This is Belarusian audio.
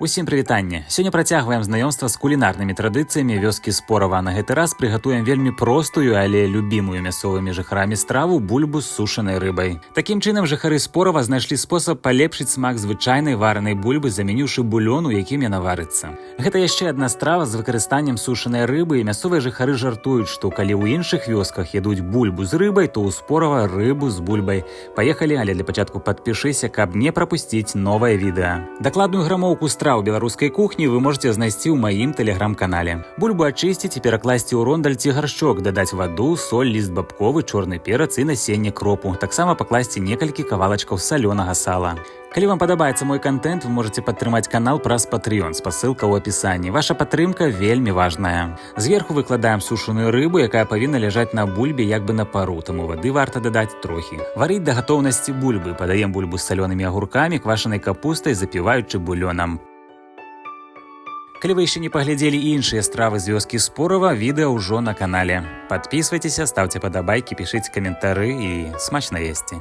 Усім прывітанне. Сёння працягваем знаёмства з кулінарнымі традыцыямі вёскі Спорава. На гэты раз прыгатуем вельмі простую, але любімую мясцовымі жыхарамі страву бульбу з сушанай рыбай. Такім чынам жыхары Спорава знайшлі спосаб палепшыць смак звычайнай варанай бульбы, замяніўшы булён, у якім яна варыцца. Гэта яшчэ адна страва з выкарыстаннем сушанай рыбы, і мясцовыя жыхары жартуюць, што калі ў іншых вёсках ядуць бульбу з рыбай, то ў Спорава рыбу з бульбай. Паехалі, але для пачатку падпішыся, каб не прапусціць новае відэа. Дакладную грамоўку страў беларускай кухні вы можете знайсці ў маім тэлеграм-канале. Бульбу ачысціць і перакласці ў рондаль ці гаршчок, дадаць ваду, соль, ліст бабковы, чорны перац і насенне кропу. Таксама пакласці некалькі кавалачкаў салёнага сала. Калі вам падабаецца мой контент, вы можете падтрымаць канал праз Patreon, спасылка ў апісанні. Ваша падтрымка вельмі важная. Зверху выкладаем сушаную рыбу, якая павінна ляжаць на бульбе як бы на пару, таму вады варта дадаць трохі. Варыць да гатоўнасці бульбы. Падаем бульбу з салёнымі агуркамі, квашанай капустай, запіваючы булёнам. Калі вы яшчэ не паглядзелі іншыя стравы з вёскі Спорава, відэа ўжо на канале. Падпісвайцеся, ставце падабайкі, пішыце каментары і смачна есці.